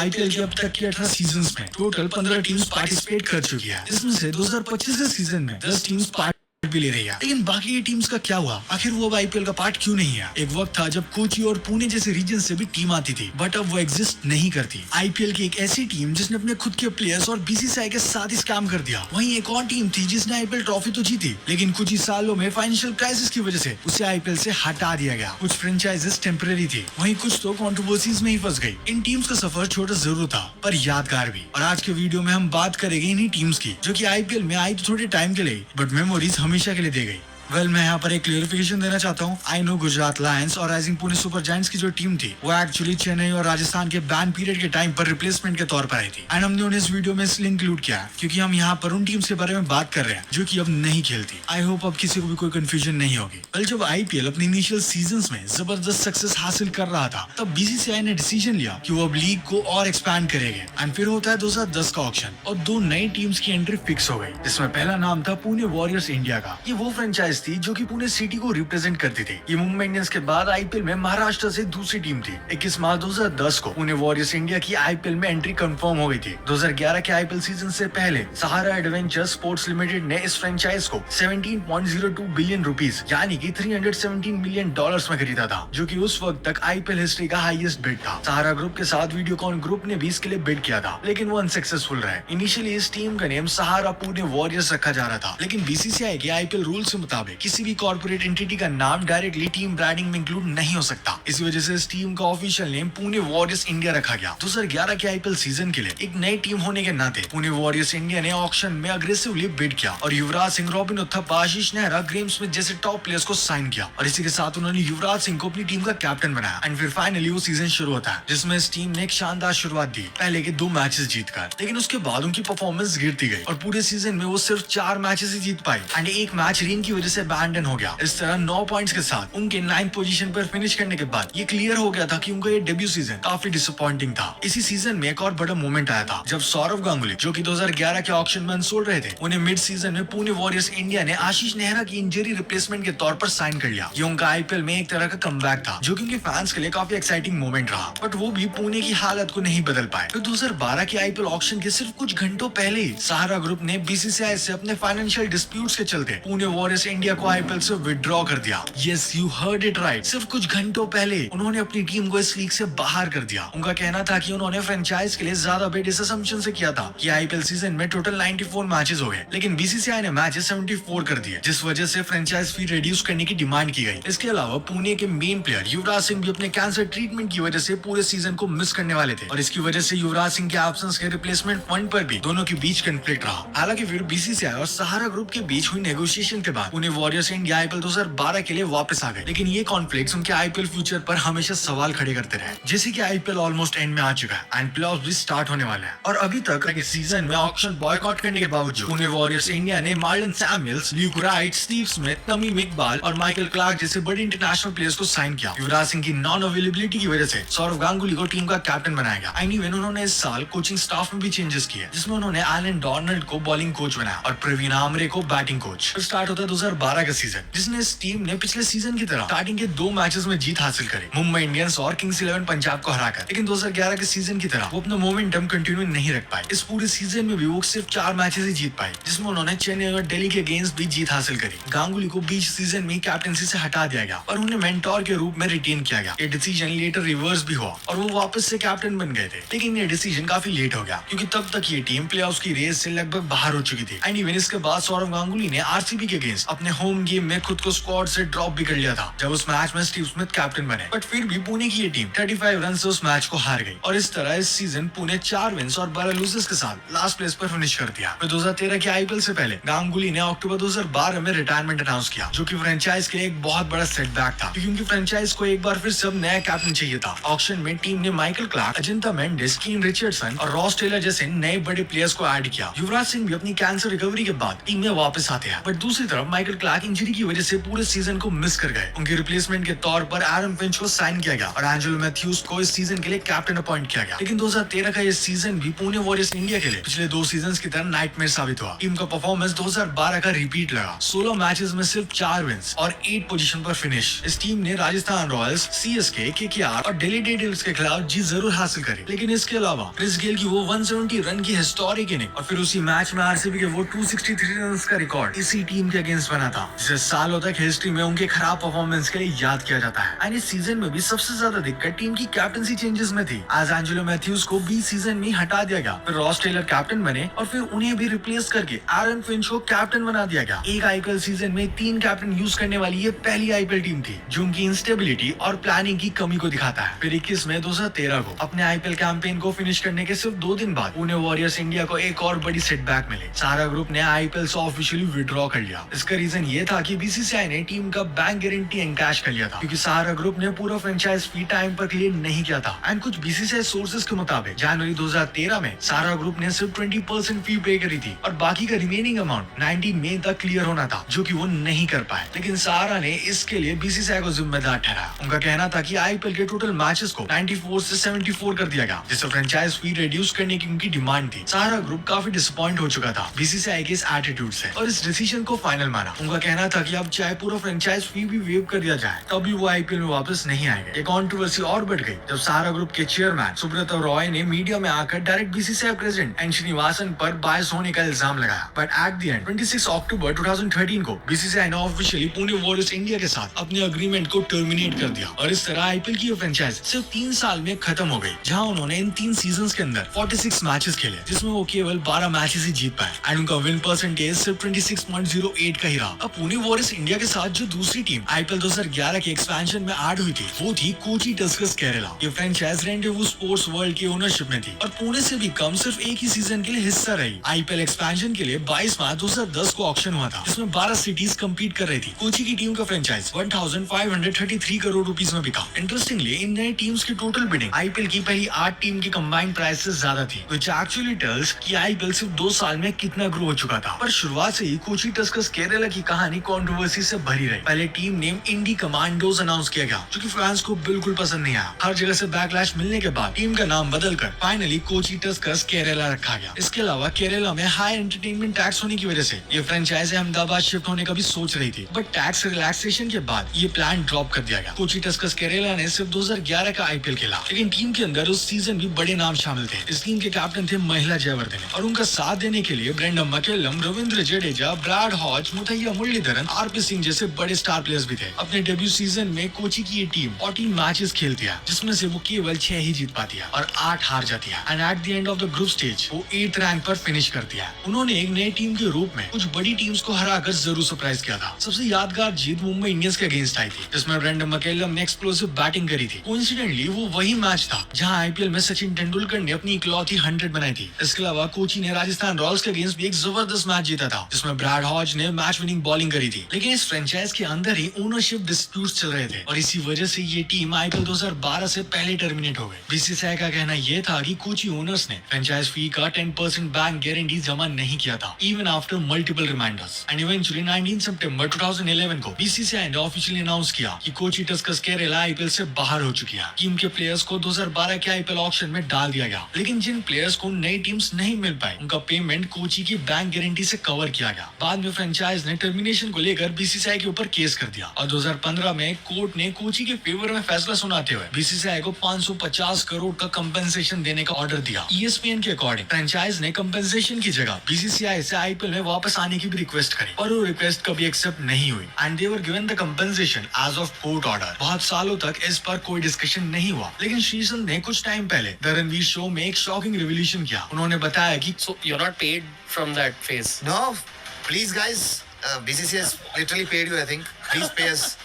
IPL के अब तक के 18 सीजन्स में टोटल 15 टीम्स पार्टिसिपेट कर चुकी है। इसमें से 2025 के सीजन में 10 टीम्स पार्ट भी ले रही है। लेकिन बाकी टीम्स का क्या हुआ? आखिर वो अब आईपीएल का पार्ट क्यों नहीं है? एक वक्त था जब कोची और पुणे जैसे रीजन से भी टीम आती थी, बट अब वो एग्जिस्ट नहीं करती। आईपीएल की एक ऐसी टीम जिसने अपने खुद के प्लेयर्स और बीसीसीआई के साथ ही स्कैम कर दिया। वहीं एक और टीम थी जिसने आईपीएल ट्रॉफी तो जीती, लेकिन कुछ ही सालों में फाइनेंशियल क्राइसिस की वजह से उसे आईपीएल से हटा दिया गया। कुछ फ्रेंचाइजेस टेम्परेरी थी, वहीं कुछ तो कंट्रोवर्सीज में ही फंस गई। इन टीम्स का सफर छोटा जरूर था पर यादगार भी। और आज के वीडियो में हम बात करेंगे इन्हीं टीम्स की जो कि आईपीएल में आई तो थोड़े टाइम के लिए, बट मेमोरीज हमेशा के लिए दे गई। मैं यहाँ पर एक क्लियरिफिकेशन देना चाहता हूँ। आई नो गुजरात लायंस और राइजिंग पुणे सुपर जायंट्स की जो टीम थी वो एक्चुअली चेन्नई और राजस्थान के बैन पीरियड के टाइम पर रिप्लेसमेंट के तौर पर आई थी। एंड हमने उन्हें इस वीडियो में इसलिए इंक्लूड किया क्योंकि हम यहाँ पर उन टीम्स के बारे में बात कर रहे हैं जो कि अब नहीं खेलती। आई होप अब किसी को भी कोई कंफ्यूजन नहीं होगी। कल जब आईपीएल अपने इनिशियल सीजन में जबरदस्त सक्सेस हासिल कर रहा था, तब बीसीसीआई ने डिसीजन लिया कि वो अब लीग को और एक्सपैंड करेंगे। एंड फिर होता है 2010 का ऑक्शन और दो नई टीम्स की एंट्री फिक्स हो गई, जिसमें पहला नाम था पुणे वॉरियर्स इंडिया का। ये वो फ्रेंचाइज थी जो कि पुणे सिटी को रिप्रेजेंट करती थी। ये मुंबई इंडियंस के बाद आईपीएल में महाराष्ट्र से दूसरी टीम थी। 21 मार्च 2010 को पुणे वॉरियर्स इंडिया की आईपीएल में एंट्री कंफर्म हो गई थी। 2011 के आईपीएल सीजन से पहले सहारा एडवेंचर स्पोर्ट्स लिमिटेड ने इस फ्रेंचाइज को 17.02 बिलियन रुपीस यानी कि $317 मिलियन में खरीदा था, जो कि उस वक्त तक आईपीएल हिस्ट्री का हाईएस्ट बिड था। सहारा ग्रुप के साथ वीडियोकॉन ग्रुप ने भी इसके लिए बिड किया था, लेकिन वो अनसक्सेसफुल रहे। इनिशियली इस टीम का नेम सहारा पुणे वॉरियर्स रखा जा रहा था, लेकिन बीसीसीआई के आईपीएल रूल्स के मुताबिक किसी भी कॉर्पोरेट एंटिटी का नाम डायरेक्टली टीम ब्रांडिंग में इंक्लूड नहीं हो सकता। इसी वजह से इस टीम का official name Pune warriors India रखा गया। 2011 के आईपीएल सीजन के लिए एक नई टीम होने के नाते पुणे वॉरियर्स इंडिया ने ऑक्शन में अग्रेसिवली बिड किया और युवराज सिंह, रॉबिन उथप्पा, आशीष नेहरा, ग्रेम स्मिथ जैसे टॉप प्लेयर्स को साइन किया और इसी के साथ उन्होंने युवराज सिंह को अपनी टीम का कैप्टन बनाया। एंड फिर फाइनली वो सीजन शुरू होता है, जिसमें इस टीम ने एक शानदार शुरुआत दी, पहले के 2 मैचेस जीतकर। लेकिन उसके बाद उनकी परफॉर्मेंस गिरती गई और पूरे सीजन में वो सिर्फ 4 matches he Jeet pi and एक मैच रेन की वजह से अबैंडन हो गया। इस तरह 9 पॉइंट्स के साथ उनके 9th पोजीशन पर फिनिश करने के बाद ये क्लियर हो गया था कि उनका ये डेब्यू सीजन काफी डिसअपॉइंटिंग था। इसी सीजन में एक और बड़ा मोमेंट आया था जब सौरव गांगुली, जो कि 2011 के ऑक्शन में अनसोल्ड रहे थे, उन्हें मिड सीजन में पुणे वॉरियर्स इंडिया ने आशीष नेहरा की इंजरी रिप्लेसमेंट के तौर पर साइन कर लिया। ये उनका आईपीएल में एक तरह का कमबैक था, जो कि उनके फैंस के लिए काफी एक्साइटिंग मोमेंट रहा, बट वो भी पुणे की हालत को नहीं बदल पाए। फिर 2012 के आईपीएल ऑक्शन के सिर्फ कुछ घंटों पहले ही सहारा ग्रुप ने बीसीसीआई से अपने फाइनेंशियल डिस्प्यूट्स के चलते पुणे वॉरियर्स इंडिया को आईपीएल से विड्रॉ कर दिया। Yes, you heard it right. सिर्फ कुछ घंटों पहले उन्होंने अपनी टीम को इस लीग से बाहर कर दिया। उनका कहना था कि उन्होंने फ्रेंचाइज के लिए ज्यादा बेट इस असम्पशन से किया था कि आईपीएल सीजन में टोटल 94 मैचेस हो गए, लेकिन बीसीसीआई ने मैचेस 74 कर दिए, जिस वजह से फ्रेंचाइज फी रिड्यूस करने की डिमांड की गई। इसके अलावा पुणे के मेन प्लेयर युवराज सिंह भी अपने कैंसर ट्रीटमेंट की वजह से पूरे सीजन को मिस करने वाले थे और इसकी वजह से युवराज सिंह के एब्सेंस के रिप्लेसमेंट फंड पर भी दोनों के बीच कॉन्फ्लिक्ट रहा। हालांकि फिर बीसीसीआई और सहारा ग्रुप के बीच हुई नेगोशिएशन के बाद पुणे वॉरियर्स इंडिया आईपीएल 2012 के लिए वापस आ गए, लेकिन ये कॉन्फ्लिक्ट्स उनके आईपीएल फ्यूचर पर हमेशा सवाल खड़े करते रहे। जैसे कि आईपीएल ऑलमोस्ट एंड में आ चुका है एंड प्लेऑफ्स भी स्टार्ट होने वाले हैं और अभी तक इस सीजन में ऑक्शन बॉयकॉट करने के बावजूद पुणे वॉरियर्स इंडिया ने Marlon Samuels, Luke Wright, Steve Smith, Tamim Iqbal और माइकल क्लार्क जैसे बड़े इंटरनेशनल प्लेयर्स को साइन किया। युवराज सिंह की नॉन अवेलेबिलिटी की वजह से सौरव गांगुली को टीम का कैप्टन बनाया गया। एनीवे, उन्होंने इस साल कोचिंग स्टाफ में भी चेंजेस किए, जिसमें उन्होंने एलन डॉर्नल्ड को बॉलिंग कोच बनाया और प्रवीण आमरे को बैटिंग कोच। स्टार्ट होता है 2012 का सीजन, जिसने इस टीम ने पिछले सीजन की तरह स्टार्टिंग के 2 मैचेस में जीत हासिल करी, मुंबई इंडियंस और किंग्स 11 पंजाब को हराकर। लेकिन 2011 के सीजन की तरह वो अपना मोमेंटम कंटिन्यू नहीं रख पाए। इस पूरे सीजन में भी वो सिर्फ 4 मैचेस ही जीत पाए, जिसमें उन्होंने चेन्नई और दिल्ली के अगेंस्ट भी जीत हासिल करी। गांगुली को बीच सीजन में कैप्टनसी से हटा दिया गया और उन्हें मेंटोर के रूप में रिटेन किया गया। ये डिसीजन लेटर रिवर्स भी हुआ और वो वापस से कैप्टन बन गए थे, लेकिन ये डिसीजन काफी लेट हो गया क्योंकि तब तक ये टीम प्लेऑफ्स की रेस से लगभग बाहर हो चुकी थी। एंड इवन इसके बाद सौरव गांगुली ने आरसीबी के अगेंस्ट अपने होम गेम में खुद को स्क्वाड से ड्रॉप भी कर लिया था, जब उस मैच में स्टीव स्मिथ कैप्टन बने। बट फिर भी पुणे की ये टीम 35 रन से उस मैच को हार गई और इस तरह इस सीजन पुणे 4 विन्स और 12 लूजेस के साथ लास्ट प्लेस पर फिनिश कर दिया। फिर 2013 के आईपीएल से पहले गांगुली ने अक्टूबर 2012 में रिटायरमेंट अनाउंस किया, जो कि फ्रेंचाइज के लिए एक बहुत बड़ा सेटबैक था क्योंकि उनकी फ्रेंचाइज को एक बार फिर सब नया कैप्टन चाहिए था। ऑक्शन में टीम ने माइकल क्लार्क, अजिंता मेंडिस, कीन रिचर्डसन और रॉस टेलर जैसे नए बड़े प्लेयर्स को ऐड किया। युवराज सिंह भी अपनी कैंसर रिकवरी के बाद टीम में वापस आते हैं, बट दूसरी तरफ माइकल क्लार्क इंजरी की वजह से पूरे सीजन को मिस कर गए। उनके रिप्लेसमेंट के तौर पर एरन फिंच को साइन किया गया और एंजेलो मैथ्यूज को इस सीजन के लिए कैप्टन अपॉइंट किया गया। लेकिन 2013 का ये सीजन भी पुणे वॉरियर्स इंडिया के लिए पिछले 2 सीजन की तरह नाइटमेयर साबित हुआ। टीम का परफॉर्मेंस 2012 का रिपीट लगा। 16 मैचेस में सिर्फ 4 विंस और 8 पोजीशन पर फिनिश। इस टीम ने राजस्थान रॉयल्स, सीएसके, केकेआर और दिल्ली डेयरडेविल्स के खिलाफ जीत जरूर हासिल करी, लेकिन इसके अलावा क्रिस गेल की वो 170 रन की हिस्टोरिक इनिंग और फिर उसी मैच में आरसीबी के वो 263 रन का रिकॉर्ड इसी टीम के अगेंस्ट बना था, जिसे सालों तक हिस्ट्री में उनके खराब परफॉर्मेंस के लिए याद किया जाता है। एंड इस सीजन में भी सबसे ज्यादा दिक्कत टीम की कैप्टनसी चेंजेस में थी। आज एंजेलो मैथ्यूज को 20 सीजन में हटा दिया गया, फिर रॉस टेलर कैप्टन बने और फिर उन्हें भी रिप्लेस करके एरन फिंच को कैप्टन बना दिया गया। एक आईपीएल सीजन में 3 कैप्टन यूज करने वाली ये पहली आईपीएल टीम थी जो उनकी इंस्टेबिलिटी और प्लानिंग की कमी को दिखाता है। फिर 21 मई 2013 को अपने आईपीएल कैंपेन को फिनिश करने के सिर्फ 2 दिन बाद पुणे वॉरियर्स इंडिया को एक और बड़ी सेटबैक मिली। सारा ग्रुप ने आईपीएल से ऑफिशियली विड्रॉ कर लिया। इसका रीजन ये था कि बीसीसीआई ने टीम का बैंक गारंटी एनकैश कर लिया था, क्योंकि सहारा ग्रुप ने पूरा फ्रेंचाइज फी टाइम पर क्लियर नहीं किया था। एंड कुछ बीसीसीआई सोर्सेज के मुताबिक जनवरी 2013 में सहारा ग्रुप ने सिर्फ 20% फी पे करी थी और बाकी का रिमेनिंग अमाउंट 19 मई तक क्लियर होना था, जो कि वो नहीं कर पाए। लेकिन सहारा ने इसके लिए बीसीसीआई को जिम्मेदार ठहराया। उनका कहना था कि आईपीएल के टोटल मैचेस को 94 से 74 कर दिया गया, जिससे फ्रेंचाइज फी रिड्यूस करने की उनकी डिमांड थी। सहारा ग्रुप काफी डिसअपॉइंट हो चुका था बीसीसीआई के इस एटीट्यूड से और इस डिसीजन को फाइनल माना। उनका कहना था कि अब चाहे पूरा फ्रेंचाइज फी भी वेव कर दिया जाए, तभी वो आईपीएल में वापस नहीं आएंगे। एक कंट्रोवर्सी और बढ़ गई जब सहारा ग्रुप के चेयरमैन सुब्रत रॉय ने मीडिया में आकर direct BCCI president N Srinivasan पर बायस होने का इल्जाम लगाया। But at the end 26 October 2013 को बीसीसीआई ने ऑफिशियली पुणे वॉरियर्स इंडिया के साथ अपने अग्रीमेंट को टर्मिनेट कर दिया और इस तरह आईपीएल की फ्रेंचाइज सिर्फ 3 साल में खत्म हो गई, जहां उन्होंने इन 3 सीजन्स के अंदर 46 मैचेस खेले, जिसमें वो केवल 12 मैचेस ही जीत पाए एंड उनका विन परसेंटेज सिर्फ 26.08 का ही रहा। अब पुणे वॉरियर्स इंडिया के साथ जो दूसरी टीम आईपीएल 2011 के एक्सपेंशन में ऐड हुई थी, वो थी कोची टस्कर्स केरला। ये फ्रेंचाइज रेंडेवू स्पोर्ट्स वर्ल्ड की ओनरशिप में थी और पुणे से भी कम सिर्फ एक ही सीजन के लिए हिस्सा रही। आईपीएल एक्सपेंशन के लिए 22 मार्च 2010 को ऑक्शन हुआ था, जिसमें 12 सिटीज कम्पीट कर रही थी। कोची की टीम का फ्रेंचाइज 1533 करोड़ रुपीस में बिका। इंटरेस्टिंगली इन नई टीम्स की टोटल बिडिंग आईपीएल की पहली 8 टीम की कंबाइंड प्राइस से ज्यादा थी, which actually tells कि आईपीएल सिर्फ 2 साल में कितना ग्रो हो चुका था। पर शुरुआत से ही कोची टस्कर्स केरला की कहानी कंट्रोवर्सी से भरी रही। पहले टीम नेम इंडी कमांडोज अनाउंस किया गया, जो कि फैंस को बिल्कुल पसंद नहीं आया। हर जगह से बैकलैश मिलने के बाद टीम का नाम बदलकर फाइनली कोची टस्कर्स केरला रखा गया। इसके अलावा केरला में हाई एंटरटेनमेंट टैक्स होने की वजह से ये फ्रेंचाइज अहमदाबाद शिफ्ट होने का भी सोच रही थी, बट टैक्स रिलैक्सेशन के बाद ये प्लान ड्रॉप कर दिया गया। कोची टस्कर्स केरला ने सिर्फ 2011 का आईपीएल खेला, लेकिन टीम के अंदर उस सीजन भी बड़े नाम शामिल थे। इस टीम के कैप्टन थे महिला जयवर्धने और उनका साथ देने के लिए Brendon McCullum, Ravindra Jadeja, Brad Hodge, Muthiah Muralitharan, RP Singh जैसे बड़े स्टार प्लेयर्स भी थे। अपने डेब्यू सीजन में कोची की ये टीम 14 मैचेस खेलती है, जिसमें से वो केवल 6 ही जीत पाती है और 8 हार जाती है and eight the end of the group stage वो 8th रैंक पर फिनिश करती है। उन्होंने एक नई टीम के रूप में कुछ बड़ी टीम्स को हराकर जरूर सरप्राइज किया था। सबसे यादगार जीत मुंबई इंडियंस के अगेंस्ट आई थी, जिसमें ब्रेंडम मैकेलम ने एक्सप्लोसिव बैटिंग करी थी। कोइंसिडेंटली वो वही मैच था जहां आईपीएल में सचिन तेंदुलकर ने अपनी इकलौती 100 बनाई थी। इसके अलावा कोची ने राजस्थान रॉयल्स के अगेंस्ट भी एक जबरदस्त मैच जीता था, जिसमें ब्रैड हॉज ने मैच विनिंग बॉलिंग करी थी। लेकिन इस फ्रेंचाइज के अंदर ही ओनरशिप डिस्प्यूट्स चल रहे थे और इसी वजह से ये टीम आईपीएल 2012 से पहले टर्मिनेट हो गई। बीसीसीआई का कहना यह था कि कोची ओनर्स ने फ्रेंचाइज फी का 10% बैंक गारंटी जमा नहीं किया था, even after multiple reminders. And eventually 19 सितंबर 2011 को बीसीसीआई ने ऑफिशियली अनाउंस किया कि कोची टस्कर्स केरला आईपीएल से बाहर हो चुकी है। टीम के प्लेयर्स को 2012 के आईपीएल ऑक्शन में डाल दिया गया, लेकिन जिन प्लेयर्स को नई टीम्स नहीं मिल पाई, उनका पेमेंट कोची की बैंक गारंटी से कवर किया गया। बाद में फ्रेंचाइज ने टर्मिनेशन को लेकर बीसीसीआई के ऊपर केस कर दिया और 2015 में कोर्ट ने कोची के फेवर में फैसला सुनाते हुए बीसीसीआई को 550 करोड़ का कंपेंसेशन देने का ऑर्डर दिया। ईएसपीएन के अकॉर्डिंग फ्रेंचाइज ने कंपेंसेशन की जगह बीसीसीआई से आईपीएल में वापस आने की भी रिक्वेस्ट करी, पर वो रिक्वेस्ट कभी एक्सेप्ट नहीं हुई and they were given the compensation as of court order. बहुत सालों तक इस पर कोई डिस्कशन नहीं हुआ, लेकिन श्रीसंत ने कुछ टाइम पहले द रणवीर शो में एक शॉकिंग रिवोल्यूशन किया। उन्होंने बताया कि So you're not paid from that phase? No, please guys, BCCI has literally paid you, I think. Please pay us.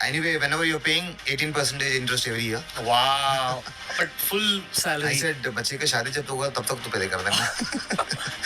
Anyway, whenever you're paying 18% interest every year, Wow. But full I salary. said बच्चे का शादी जब होगा तब तक तो पहले कर देना.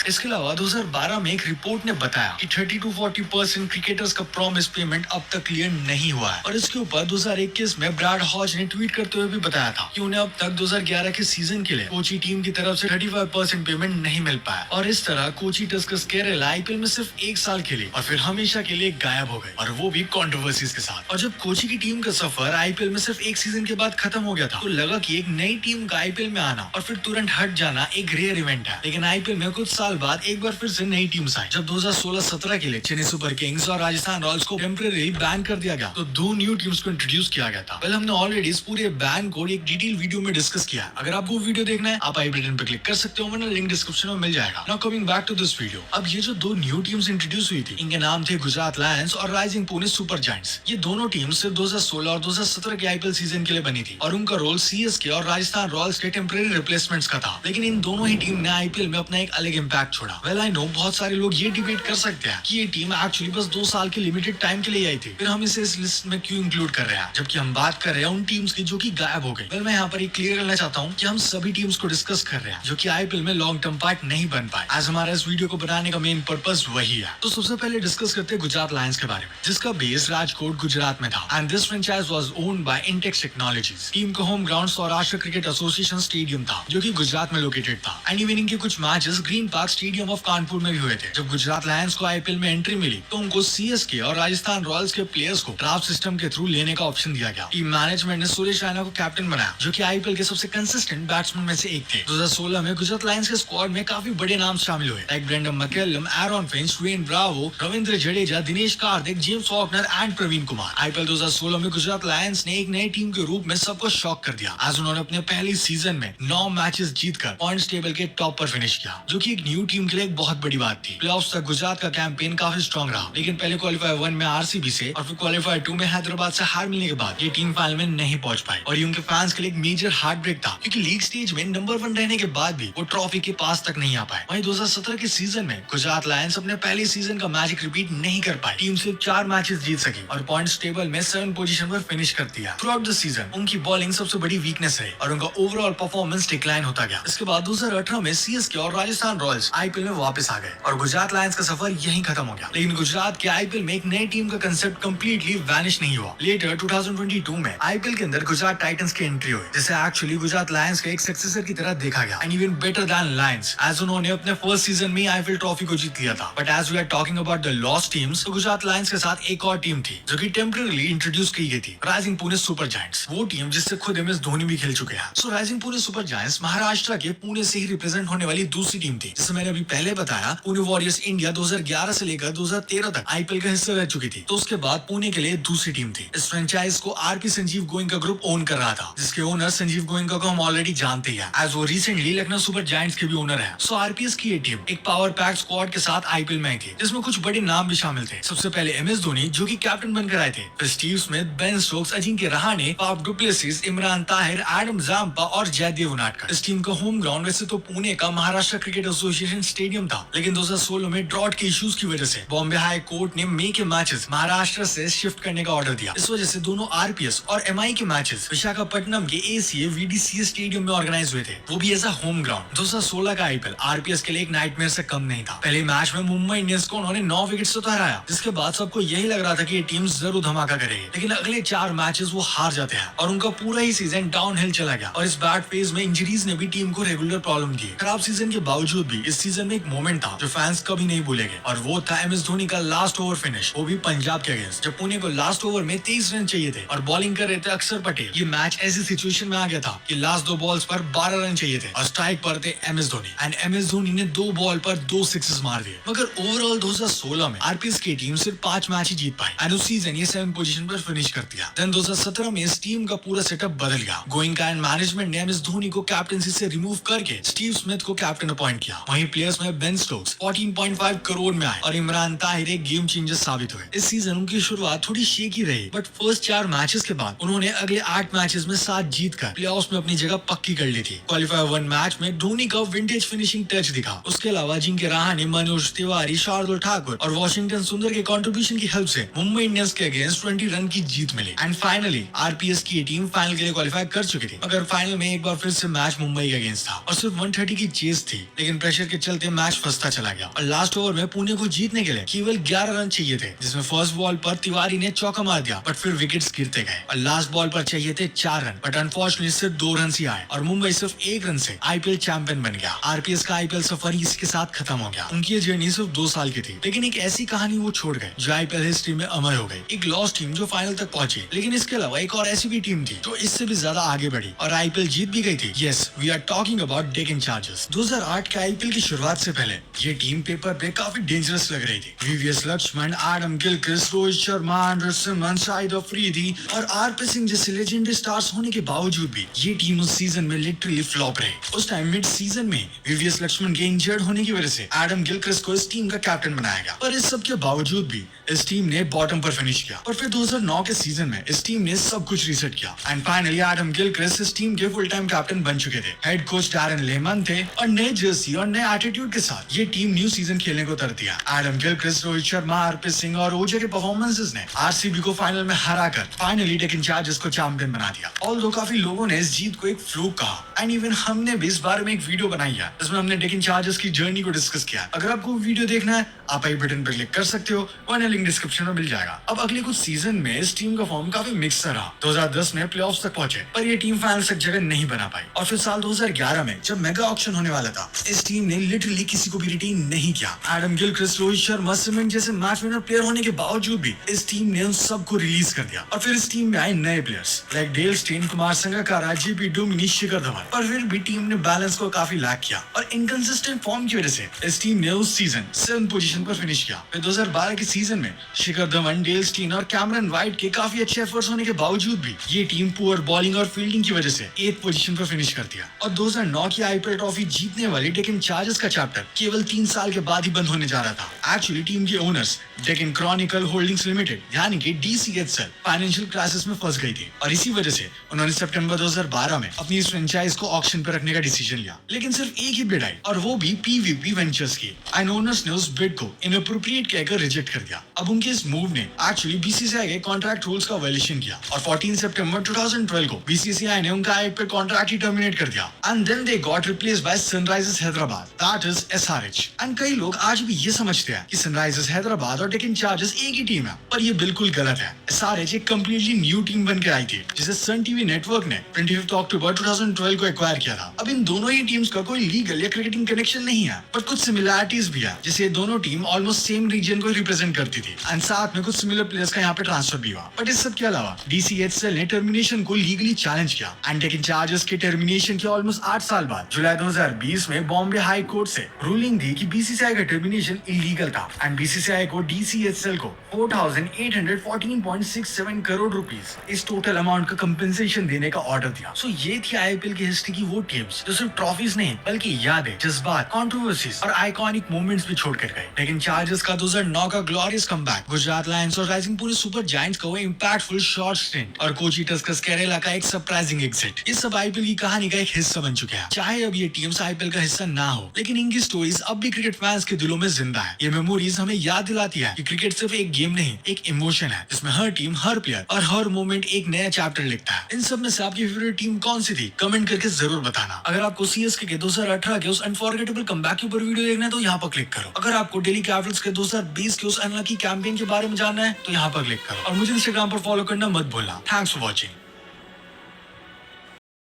इसके अलावा 2012 में एक रिपोर्ट ने बताया कि 30 to 40% क्रिकेटर्स का प्रॉमिस पेमेंट अब तक क्लियर नहीं हुआ है और इसके ऊपर 2021 में ब्रैड हॉज ने ट्वीट करते हुए भी बताया था कि उन्हें अब तक 2011 के सीजन के लिए कोची टीम की तरफ से 35% पेमेंट नहीं मिल पाया और इस तरह कोची टस्कर्स केरला आईपीएल में सिर्फ एक साल खेली और फिर हमेशा के लिए गायब हो गई और वो भी कंट्रोवर्सीज के साथ। और जब कोची की टीम का सफर आईपीएल में सिर्फ एक सीजन के बाद खत्म हो गया था तो लगा कि एक नई टीम का आईपीएल में आना और फिर तुरंत हट जाना एक रेयर इवेंट है, लेकिन आईपीएल में कुछ साल बाद एक बार फिर से नई टीम्स आई। जब 2016-17 के लिए चेन्नई सुपर किंग्स और राजस्थान रॉयल्स को टेम्परेरी बैन कर दिया गया तो दो न्यू टीम्स को इंट्रोड्यूस किया गया था। हमने ऑलरेडी इस पूरे बैन को एक डिटेल वीडियो में डिस्कस किया है। अगर आपको वीडियो देखना है आप आई बटन पर क्लिक कर सकते हो, वरना लिंक डिस्क्रिप्शन में मिल जाएगा। Now coming back to this video, अब ये जो दो न्यू टीम्स इंट्रोड्यूस हुई थी इनके नाम थे गुजरात लायंस और राइजिंग पुणे सुपर जायंट्स। ये दोनों टीम्स सिर्फ 2016 और 2017 के आईपीएल सीजन के लिए बनी थी और उनका रोल सीएसके और राजस्थान रॉयल्स के टेम्परेरी रिप्लेसमेंट्स का था, लेकिन इन दोनों ही टीम ने आईपीएल में अपना एक अलग इम्पैक्ट छोड़ा। वेल आई नो बहुत सारे लोग ये डिबेट कर सकते हैं कि ये टीम एक्चुअली बस 2 साल के लिमिटेड टाइम के लिए आई थी, फिर हम इसे इस लिस्ट में क्यों इंक्लूड कर रहे हैं जबकि हम बात कर रहे हैं उन टीम्स की जो कि गायब हो गई। वेल मैं यहाँ पर एक क्लियर करना चाहता हूँ कि हम सभी टीम्स को डिस्कस कर रहे हैं जो कि आईपीएल में लॉन्ग टर्म पार्ट नहीं बन पाए, आज हमारा इस वीडियो को बनाने का मेन पर्पस वही है। तो सबसे पहले डिस्कस करते हैं गुजरात लायंस के बारे में, जिसका बेस राजकोट गुजरात में था and this franchise was owned by Intex technologies. Team का home ground Saurashtra cricket association stadium था जो कि गुजरात में लोकेटेड था एंड इवन इनके कुछ matches green park stadium of Kanpur में भी हुए थे। जब गुजरात लायंस को आईपीएल में एंट्री मिली तो उनको सीएसके और राजस्थान रॉयल्स के प्लेयर्स को ड्राफ्ट सिस्टम के थ्रू लेने का ऑप्शन दिया गया। टीम मैनेजमेंट ने सुरेश रैना को कैप्टन बनाया जो कि आईपीएल के सबसे कंसिस्टेंट बैट्समैन में से एक थे। 2016 में गुजरात लायंस के स्क्वाड में काफी बड़े नाम शामिल हुए like Brendon McCullum, Aaron Finch, Dwayne Bravo, Ravindra Jadeja, Dinesh Karthik, James Faulkner and Praveen Kumar. IPL 2016 में गुजरात लायंस ने एक नई टीम के रूप में सबको शॉक कर दिया आज उन्होंने अपने पहले सीजन में 9 मैचेस जीतकर पॉइंट्स टेबल के टॉप पर फिनिश किया जो कि एक न्यू टीम के लिए एक बहुत बड़ी बात थी। प्लेऑफ्स तक गुजरात का कैंपेन काफी स्ट्रॉन्ग रहा, लेकिन पहले क्वालीफायर 1 में आरसीबी से और फिर क्वालीफायर 2 में हैदराबाद से हार मिलने के बाद ये टीम फाइनल में नहीं पहुंच पाई और ये उनके फैंस के लिए एक मेजर हार्ट ब्रेक था क्योंकि लीग स्टेज में नंबर 1 रहने के बाद भी वो ट्रॉफी के पास तक नहीं आ पाए। वहीं 2017 के सीजन में गुजरात लायंस अपने पहले सीजन का मैजिक रिपीट नहीं कर पाई। टीम सिर्फ 4 मैचेस जीत सकी और पॉइंट्स टेबल में 7 पोजीशन पर फिनिश कर दिया। थ्रू आउट द सीजन उनकी बॉलिंग सबसे बड़ी वीकनेस है और उनका ओवरऑल परफॉर्मेंस डिक्लाइन होता गया। इसके बाद 2018 में सीएसके और राजस्थान रॉयल्स आईपीएल में वापस आ गए और गुजरात लायंस का सफर यहीं खत्म हो गया। लेकिन गुजरात के आईपीएल में एक नई टीम का कंसेप्ट कंप्लीटली वैनिश नहीं हुआ। लेटर 2022 में आईपीएल के अंदर गुजरात टाइटंस की एंट्री हुई जिसे एक्चुअली गुजरात लायंस के एक सक्सेसर की तरह देखा गया and even better than Lions as उन्होंने अपने फर्स्ट सीजन में आईपीएल ट्रॉफी को जीत लिया था। But as we are talking about the lost teams तो गुजरात लायंस के साथ एक और टीम थी जो कि टेम्परेरीली इंट्रोड्यूस की गई थी, राइजिंग पुणे सुपर जायंट्स। वो टीम जिससे खुद एमएस धोनी भी खेल चुके हैं। So rising Pune super giants Maharashtra के पुणे से ही रिप्रेजेंट होने वाली दूसरी टीम थी। जैसे मैंने अभी पहले बताया पुणे वॉरियर्स इंडिया 2011 से लेकर 2013 तक आईपीएल का हिस्सा रह चुकी थी, तो उसके बाद पुणे के लिए दूसरी टीम थी। इस फ्रेंचाइज को RP Sanjeev Goenka group own कर रहा था जिसके ओनर संजीव गोइंका को हम ऑलरेडी जानते हैं एज वो रिसेंटली लखनऊ सुपर जायंट्स के भी ओनर है। सो आरपीएस की ये टीम एक पावर पैक स्क्वाड के साथ आईपीएल में आई थी जिसमें कुछ बड़े नाम भी शामिल थे। सबसे पहले एमएस धोनी जो कि कैप्टन बनकर आए थे, फिर Steve Smith, Ben Stokes, Ajinkya Rahane, Faf du Plessis, Imran Tahir, Adam Zampa और जयदेव उनाडकर। इस टीम का होम ग्राउंड वैसे तो पुणे का महाराष्ट्र क्रिकेट एसोसिएशन स्टेडियम था, लेकिन 2016 में ड्रॉट के इश्यूज की वजह से बॉम्बे हाई कोर्ट ने मई के मैचेस महाराष्ट्र से शिफ्ट करने का ऑर्डर दिया। इस वजह से दोनों आरपीएस और एमआई के मैचेस विशाखापट्टनम के एसीए वीडीसीए स्टेडियम में ऑर्गेनाइज हुए थे, वो भी एज अ होम ग्राउंड। 2016 का आईपीएल आरपीएस के लिए एक नाइटमेयर से कम नहीं था। पहले मैच में मुंबई इंडियंस को उन्होंने 9 विकेट से तो हराया, जिसके बाद सबको यही लग रहा था कि ये टीम जरूर धमाका करेगी, लेकिन अगले 4 मैचेस वो हार जाते हैं और उनका पूरा ही सीजन डाउनहिल चला गया। और इस बैड फेज में इंजरीज ने भी टीम को रेगुलर प्रॉब्लम दी। खराब सीजन के बावजूद भी इस सीजन में एक मोमेंट था जो फैंस कभी नहीं भूलेंगे और वो था एमएस धोनी का लास्ट ओवर फिनिश, वो भी पंजाब के अगेंस्ट, जब पुणे को लास्ट ओवर में 23 रन चाहिए थे और बॉलिंग कर रहे थे अक्षर पटेल। ये मैच ऐसी सिचुएशन में आ गया था कि लास्ट 2 बॉल्स पर 12 रन चाहिए थे और स्ट्राइक पर थे MS Dhoni and MS Dhoni ने 2 बॉल पर 2 सिक्सेस मार दिए। मगर ओवरऑल 2016 में आरपीएस की टीम सिर्फ 5 match he Jeet pi and उस सीजन ये 7 पोजीशन पर फिनिश कर दिया। देन 2017 में इस टीम का पूरा सेटअप बदल गया। गोइंका एंड मैनेजमेंट ने एमएस धोनी को कैप्टनसी से रिमूव करके स्टीव स्मिथ को कैप्टन अपॉइंट किया। वहीं प्लेयर्स में बेन स्टोक्स 14.5 करोड़ में आए और इमरान ताहिर एक गेम चेंजर साबित हुए। इस सीजन उनकी शुरुआत थोड़ी शेकी रही, बट फर्स्ट 4 मैचेस के बाद उन्होंने अगले 8 मैचेस में 7 जीतकर प्लेऑफ्स में अपनी जगह पक्की कर ली थी। क्वालीफायर 1 मैच में धोनी का विंटेज फिनिशिंग टच दिखा। उसके अलावा अजिंक्य रहाणे, मनोज तिवारी, शार्दुल ठाकुर और वॉशिंगटन सुंदर के कंट्रीब्यूशन की हेल्प से मुंबई इंडियंस के अगेंस्ट रन की जीत मिली एंड फाइनली आरपीएस की टीम फाइनल के लिए क्वालिफाई कर चुकी थी। मगर फाइनल में एक बार फिर से मैच मुंबई के अगेंस्ट था और सिर्फ 130 की चेज थी, लेकिन प्रेशर के चलते मैच फंसता चला गया और लास्ट ओवर में पुणे को जीतने के लिए केवल 11 रन चाहिए थे, जिसमें फर्स्ट बॉल पर तिवारी ने चौका मार दिया बट फिर विकेट्स गिरते गए और लास्ट बॉल पर चाहिए थे 4 रन बट अनफॉर्चुनेटली सिर्फ 2 रन ही आए और मुंबई सिर्फ 1 रन से आईपीएल चैंपियन बन गया। आरपीएस का आईपीएल सफर इसके साथ खत्म हो गया। उनकी ये जर्नी सिर्फ 2 साल की थी, लेकिन एक ऐसी कहानी वो छोड़ गए जो आईपीएल हिस्ट्री में अमर हो गई। एक लॉस्ट टीम जो फाइनल तक पहुंची, लेकिन इसके अलावा एक और ऐसी भी टीम थी जो इससे भी ज्यादा आगे बढ़ी और आईपीएल जीत भी गई थी। Yes, we are talking about Deccan Chargers. 2008 के आईपीएल की शुरुआत से पहले ये टीम पेपर पे काफी डेंजरस लग रही थी। VVS Laxman, Adam Gilchrist, Rohit Sharma, Andrew Symonds, Shahid Afridi और आरपी सिंह जैसे लेजेंडरी स्टार्स होने के बावजूद भी ये टीम उस सीजन में लिटरली फ्लॉप रही। उस टाइम मिड सीजन में वीवीएस लक्ष्मण के इंजर्ड होने की वजह से एडम गिलक्रिस्ट को इस टीम का कैप्टन बनाया गया, पर इस सब के बावजूद भी इस टीम ने बॉटम पर फिनिश किया। और फिर 2009 के सीजन में इस टीम ने सब कुछ रीसेट किया एंड फाइनली एडम गिलक्रिस्ट इस टीम के फुल टाइम कैप्टन बन चुके थे। हेड कोच डैरेन लेमन थे और नए जर्सी और नए एटीट्यूड के साथ ये टीम न्यू सीजन खेलने को उतर दिया। Adam Gilchrist, Rohit Sharma, RP Singh और ओजे के परफॉर्मेंसेस ने आरसीबी को फाइनल में हराकर फाइनली डेक्कन चार्जर्स को चैंपियन बना दिया। ऑल्दो काफी लोगों ने इस जीत को एक फ्लूक कहा एंड इवन हमने भी इस बारे में एक वीडियो बनाई है जिसमें हमने डेक्कन चार्जर्स की जर्नी को डिस्कस किया। अगर आपको वीडियो देखना है आप आई बटन पर क्लिक कर सकते हो, वरना लिंक डिस्क्रिप्शन में मिल जाएगा। अब अगले कुछ सीजन में इस टीम का फॉर्म काफी मिक्स रहा। 2010 में प्लेऑफ्स तक पहुंचे पर ये टीम फाइनल तक जगह नहीं बना पाई और फिर साल 2011 में जब मेगा ऑक्शन होने वाला था इस टीम ने लिटरली किसी को भी रिटेन नहीं किया। Adam Gilchrist, Rohit Sharma, Symonds जैसे मैच विनर प्लेयर होने के बावजूद भी इस टीम ने उन सबको रिलीज कर दिया और फिर इस टीम में आए नए players like Dale Steyn, Kumar Sangakkara, JP Duminy, Shikhar Dhawan, पर फिर भी टीम ने बैलेंस को काफी लैक किया और इनकंसिस्टेंट फॉर्म की वजह से इस टीम ने उस सीजन 7th पोजीशन पर फिनिश किया। फिर 2012 के सीजन में शिखर धवन, डेल स्टेन और कैमरन वाइट के काफी अच्छे एफर्ट्स होने के बावजूद भी ये टीम पुअर बॉलिंग और फील्डिंग की वजह से 8th पोजीशन पर फिनिश कर दिया और 2009 की आईपीएल ट्रॉफी जीतने वाली डेक्कन चार्जर्स का चैप्टर केवल 3 साल के बाद ही बंद होने जा रहा था। एक्चुअली टीम के owners Deccan Chronicle holdings limited यानी कि डीसीएचएल फाइनेंशियल क्राइसिस में फंस गई थी और इसी वजह से उन्होंने सितंबर 2012 में अपनी इस फ्रेंचाइज को ऑक्शन पर रखने का डिसीजन लिया, लेकिन सिर्फ एक ही बिड आई और वो भी पीवीपी वेंचर्स की एंड ओनर्स ने उस बिड को इनअप्रोप्रिएट कहकर रिजेक्ट कर दिया। अब उनके इस मूव ने एक्चुअली बीसीसीआई के कॉन्ट्रैक्ट रूल्स का वायलेशन किया और 14 सितंबर 2012 को बीसीसीआई ने उनका आईपीएल कॉन्ट्रैक्ट ही टर्मिनेट कर दिया and then they got replaced by Sunrisers Hyderabad, that is SRH. And कई लोग आज भी ये समझते हैं कि सनराइजर्स हैदराबाद और डेक्कन चार्जर्स एक ही टीम है, पर ये बिल्कुल गलत है। एसआरएच एक कंप्लीटली न्यू टीम बनकर आई थी जिसे सन टीवी नेटवर्क ने 25 अक्टूबर 2012 को एक्वायर किया था। अब इन दोनों ही टीम्स का कोई लीगल या क्रिकेटिंग कनेक्शन नहीं है, पर कुछ सिमिलरिटीज भी है, जैसे दोनों टीम ऑलमोस्ट सेम रीजन को रिप्रेजेंट करती थी एंड साथ में कुछ सिमिलर प्लेयर्स का यहाँ पे ट्रांसफर भी हुआ। बट इस सब के अलावा डीसीएचएल ने टर्मिनेशन को लीगली चैलेंज किया एंड डेक्कन चार्जर्स के टर्मिनेशन के ऑलमोस्ट 8 साल बाद जुलाई 2020 में बॉम्बे हाई कोर्ट से रूलिंग दी कि बीसीसीआई का टर्मिनेशन इलीगल था एंड बीसीसीआई को डीसीएचएल को 4,814.67 करोड़ रुपीस इस टोटल अमाउंट का कंपेंसेशन देने का ऑर्डर दिया। सो ये थी आईपीएल की हिस्ट्री की वो टीम्स जो सिर्फ ट्रॉफीज नहीं बल्कि यादें, जज्बात, कंट्रोवर्सीज और आइकॉनिक मोमेंट्स भी छोड़ कर गए। डेक्कन चार्जर्स का 2009 का ग्लोरियस कमबैक, गुजरात लायंस और राइजिंग पुणे सुपर जायंट्स का वो इंपैक्टफुल शॉर्ट स्टिंट और कोची टस्कर्स केरला का एक सरप्राइजिंग एग्जिट, ये सब आईपीएल की कहानी का एक हिस्सा बन चुके हैं। चाहे अब ये टीम्स आईपीएल का हिस्सा ना हो, लेकिन इनकी स्टोरीज अब भी क्रिकेट फैंस के दिलों में जिंदा है। ये मेमोरीज हमें याद दिलाती है कि क्रिकेट सिर्फ एक गेम नहीं, एक इमोशन है जिसमें हर टीम, हर प्लेयर और हर मोमेंट एक नया चैप्टर लिखता है। इन सब में से आपकी फेवरेट टीम कौन सी थी? कमेंट करके जरूर बताना। अगर आपको सीएसके के 2018 के उस अनफॉरगेटेबल कमबैक के ऊपर वीडियो देखना है तो यहाँ पर क्लिक करो। अगर आपको दिल्ली कैपिटल्स के 2020 के उस अनलकी कैंपेन के बारे में जानना है तो यहाँ पर क्लिक करो और मुझे इंस्टाग्राम पर फॉलो करना मत भूलना। Thanks for watching.